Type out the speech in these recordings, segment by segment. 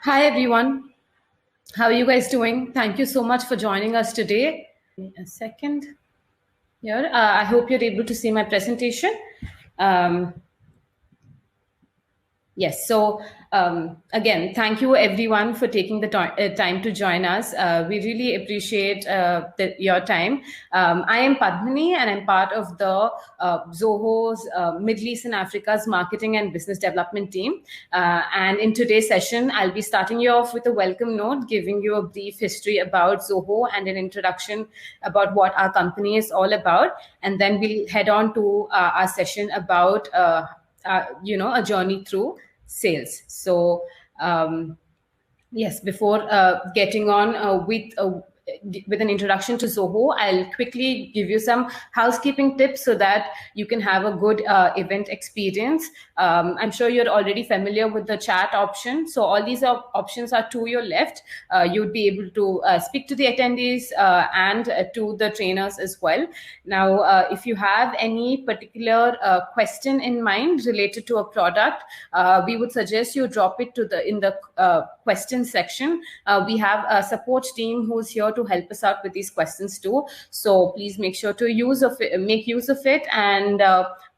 Hi, everyone. How are you guys doing? Thank you so much for joining us today. A second here. I hope you're able to see my presentation. Um, Yes. So again, thank you everyone for taking the time to join us. We really appreciate your time. I am Padmini, and I'm part of the Zoho's Middle East and Africa's marketing and business development team. And in today's session, I'll be starting you off with a welcome note, giving you a brief history about Zoho and an introduction about what our company is all about, and then we'll head on to our session about a journey through sales. So yes, before getting on with an introduction to Zoho, I'll quickly give you some housekeeping tips so that you can have a good event experience. I'm sure you're already familiar with the chat option. So all these options are to your left. You'd be able to speak to the attendees and to the trainers as well. Now, if you have any particular question in mind related to a product, we would suggest you drop it in the question section. We have a support team who's here to help us out with these questions too. So please make sure to make use of it and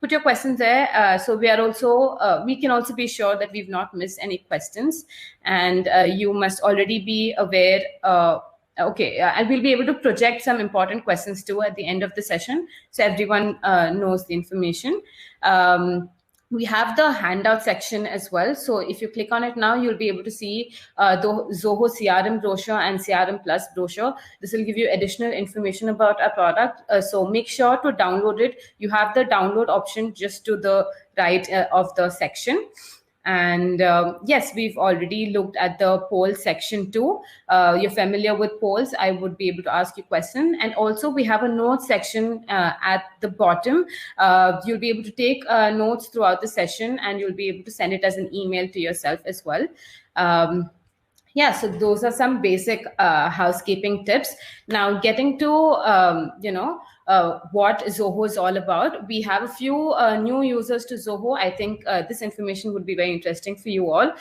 put your questions there. So we can also be sure that we've not missed any questions. And you must already be aware. Okay, I will be able to project some important questions too at the end of the session, so everyone knows the information. We have the handout section as well. So if you click on it now, you'll be able to see the Zoho CRM brochure and CRM Plus brochure. This will give you additional information about our product. So make sure to download it. You have the download option just to the right of the section. And yes, we've already looked at the poll section too. You're familiar with polls. I would be able to ask you questions. And also we have a notes section at the bottom. You'll be able to take notes throughout the session, and you'll be able to send it as an email to yourself as well. Yeah, so those are some basic housekeeping tips. Now, getting to what Zoho is all about. We have a few new users to Zoho. I think this information would be very interesting for you all.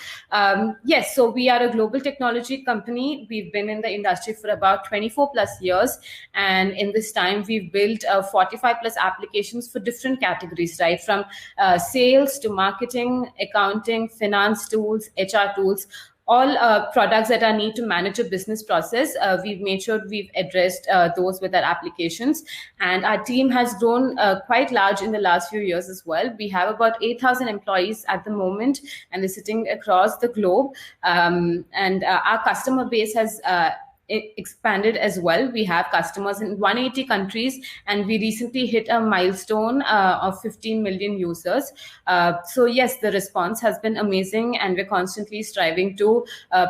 Yes, so we are a global technology company. We've been in the industry for about 24 plus years, and in this time, we've built 45 plus applications for different categories, right, from sales to marketing, accounting, finance tools, HR tools, all products that are need to manage a business process. We've made sure we've addressed those with our applications, and our team has grown quite large in the last few years as well. We have about 8,000 employees at the moment, and they're sitting across the globe. And our customer base has expanded as well. We have customers in 180 countries, and we recently hit a milestone of 15 million users. So yes, the response has been amazing, and we're constantly striving to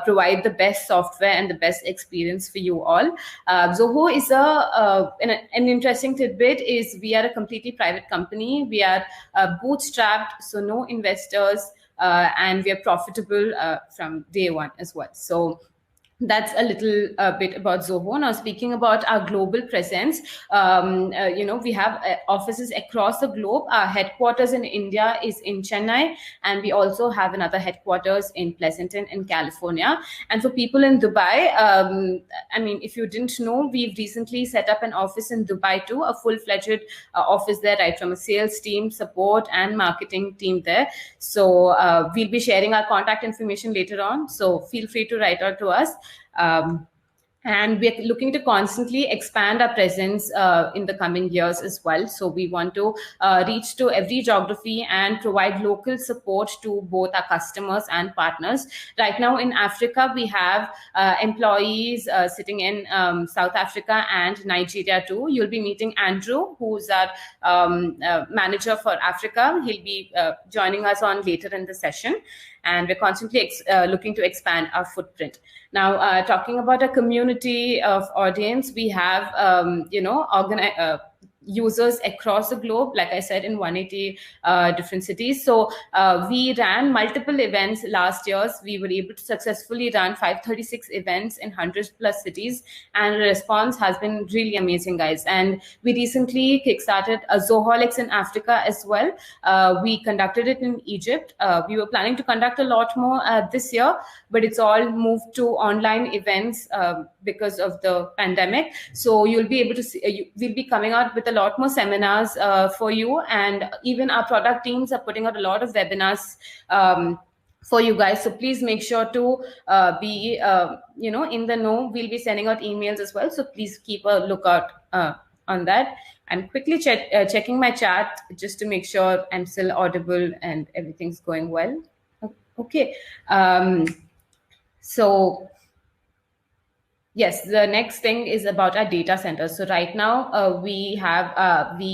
provide the best software and the best experience for you all. Zoho is an interesting tidbit is we are a completely private company. We are bootstrapped, so no investors, and we are profitable from day one as well. So that's a little bit about Zoho. Now, speaking about our global presence, we have offices across the globe. Our headquarters in India is in Chennai, and we also have another headquarters in Pleasanton in California. And for people in Dubai, if you didn't know, we've recently set up an office in Dubai too, a full-fledged office there, right from a sales team, support, and marketing team there. So we'll be sharing our contact information later on. So feel free to write out to us. And we're looking to constantly expand our presence in the coming years as well. So we want to reach to every geography and provide local support to both our customers and partners. Right now in Africa, we have employees sitting in South Africa and Nigeria too. You'll be meeting Andrew, who's our manager for Africa. He'll be joining us on later in the session. And we're constantly looking to expand our footprint. Now, talking about a community of audience, we have, users across the globe, like I said, in 180 different cities. So we ran multiple events last year. We were able to successfully run 536 events in 100 plus cities, and the response has been really amazing, guys. And we recently kickstarted a Zoholics in Africa as well. We conducted it in Egypt. We were planning to conduct a lot more this year, but it's all moved to online events because of the pandemic. So you'll be able to see, we'll be coming out with a lot more seminars for you, and even our product teams are putting out a lot of webinars for you guys. So please make sure to be in the know. We'll be sending out emails as well, so please keep a lookout on that. I'm quickly checking my chat just to make sure I'm still audible and everything's going well. Okay. So yes, the next thing is about our data centers. So right now we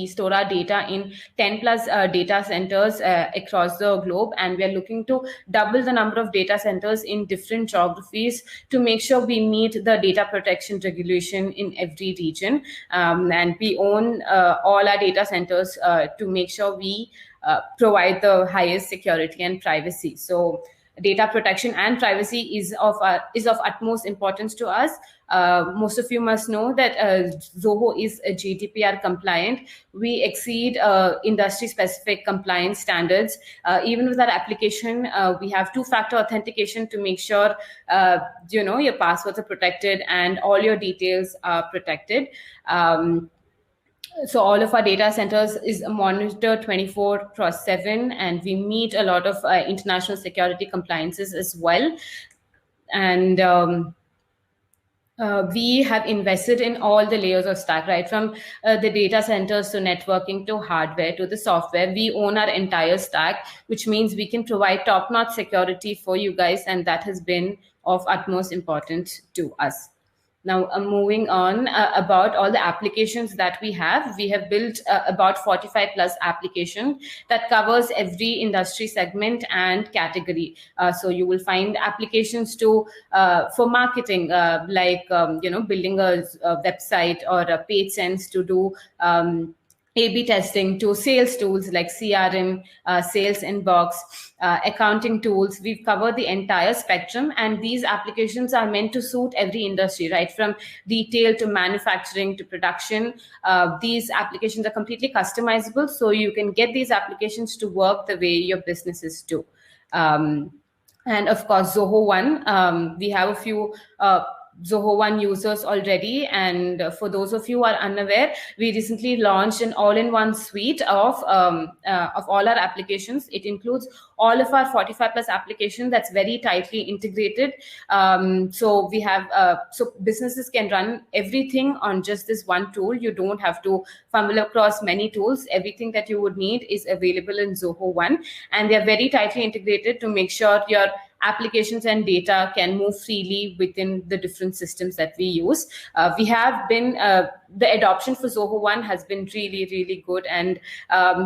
store our data in 10 plus data centers across the globe, and we are looking to double the number of data centers in different geographies to make sure we meet the data protection regulation in every region. And we own all our data centers to make sure we provide the highest security and privacy. So data protection and privacy is of utmost importance to us. Most of you must know that Zoho is a GDPR compliant. We exceed industry-specific compliance standards. Even with our application, we have two-factor authentication to make sure your passwords are protected and all your details are protected. So all of our data centers is monitored 24/7, and we meet a lot of international security compliances as well. And we have invested in all the layers of stack, right from the data centers to networking to hardware to the software. We own our entire stack, which means we can provide top-notch security for you guys, and that has been of utmost importance to us. Now, moving on about all the applications that we have built about 45 plus applications that covers every industry segment and category. So you will find applications for marketing, like building a website or a page sense to do A/B testing, to sales tools like CRM, sales inbox, accounting tools. We've covered the entire spectrum, and these applications are meant to suit every industry, right from retail to manufacturing to production. These applications are completely customizable, so you can get these applications to work the way your businesses do. And of course, Zoho One. We have a few Zoho One users already, and for those of you who are unaware, we recently launched an all-in-one suite of all our applications. It includes all of our 45 plus applications that's very tightly integrated. So we have so businesses can run everything on just this one tool. You don't have to fumble across many tools. Everything that you would need is available in Zoho One, and they are very tightly integrated to make sure your applications and data can move freely within the different systems that we use. We have been, the adoption for Zoho One has been really, really good, and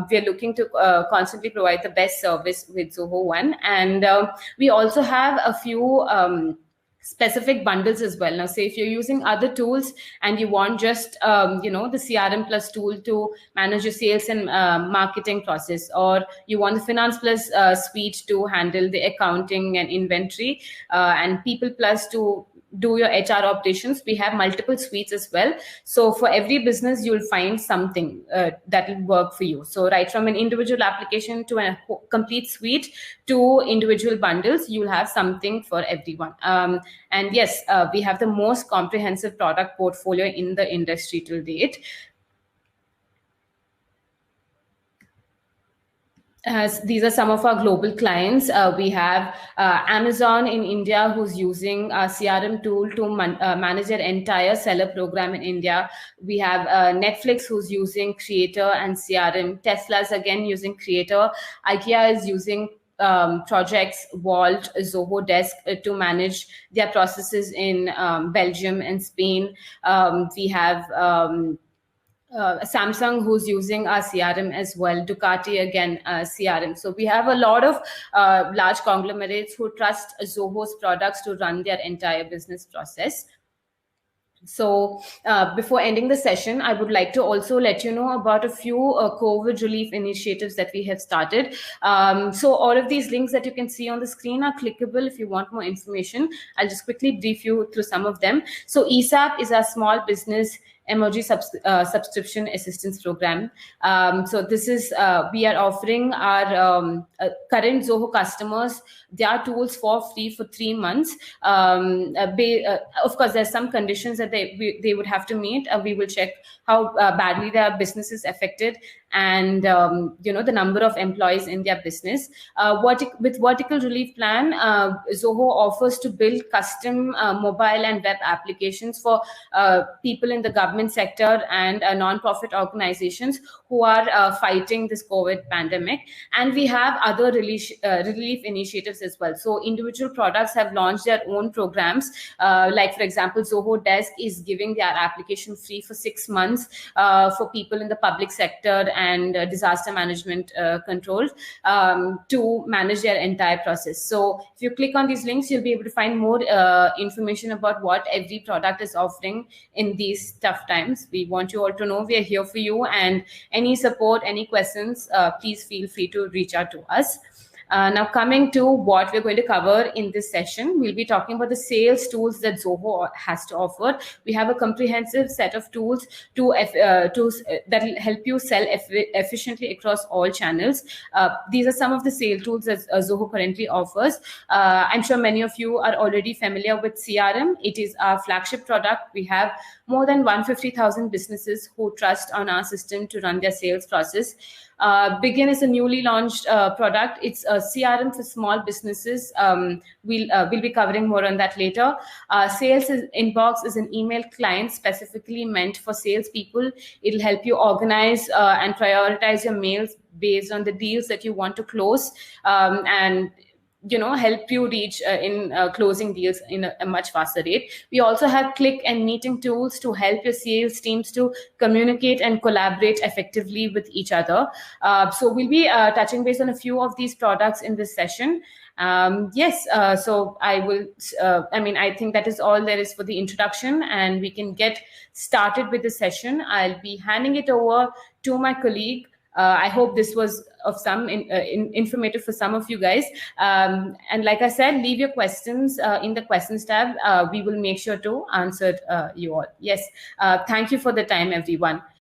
we're looking to constantly provide the best service with Zoho One. And we also have a few specific bundles as well. Now, say if you're using other tools and you want just the CRM plus tool to manage your sales and marketing process, or you want the Finance Plus suite to handle the accounting and inventory, and People Plus to do your HR operations, we have multiple suites as well. So for every business, you'll find something that will work for you. So right from an individual application to a complete suite to individual bundles, you'll have something for everyone. And yes, we have the most comprehensive product portfolio in the industry till date. These are some of our global clients. We have Amazon in India, who's using a CRM tool to manage their entire seller program in India. We have Netflix, who's using Creator and CRM. Tesla's again using Creator. IKEA is using projects, Vault, Zoho Desk to manage their processes in Belgium and Spain. We have Samsung, who's using our CRM as well. Ducati, again, CRM. So we have a lot of large conglomerates who trust Zoho's products to run their entire business process. So before ending the session, I would like to also let you know about a few COVID relief initiatives that we have started. So all of these links that you can see on the screen are clickable if you want more information. I'll just quickly brief you through some of them. So ESAP is a small business emoji subscription assistance program. So this is we are offering our current Zoho customers their tools for free for 3 months. Of course, there's some conditions that they would have to meet. We will check how badly their business is affected, and the number of employees in their business. With vertical relief plan, Zoho offers to build custom mobile and web applications for people in the government sector and non-profit organizations who are fighting this COVID pandemic. And we have other relief initiatives as well. So individual products have launched their own programs. Like, for example, Zoho Desk is giving their application free for 6 months for people in the public sector and disaster management control to manage their entire process. So if you click on these links, you'll be able to find more information about what every product is offering in these tough times. We want you all to know we are here for you, and any support, any questions, please feel free to reach out to us. Now, coming to what we're going to cover in this session, we'll be talking about the sales tools that Zoho has to offer. We have a comprehensive set of tools that will help you sell efficiently across all channels. These are some of the sales tools that Zoho currently offers. I'm sure many of you are already familiar with CRM. It is our flagship product. We have more than 150,000 businesses who trust on our system to run their sales process. Begin is a newly launched product. It's a CRM for small businesses. We'll be covering more on that later. Sales Inbox is an email client specifically meant for salespeople. It'll help you organize and prioritize your mails based on the deals that you want to close, and help you reach in closing deals in a much faster rate. We also have click and meeting tools to help your sales teams to communicate and collaborate effectively with each other. So we'll be touching base on a few of these products in this session. So I think that is all there is for the introduction, and we can get started with the session. I'll be handing it over to my colleague. I hope this was of some informative for some of you guys. And like I said, leave your questions in the questions tab. We will make sure to answer you all. Yes. Thank you for the time, everyone.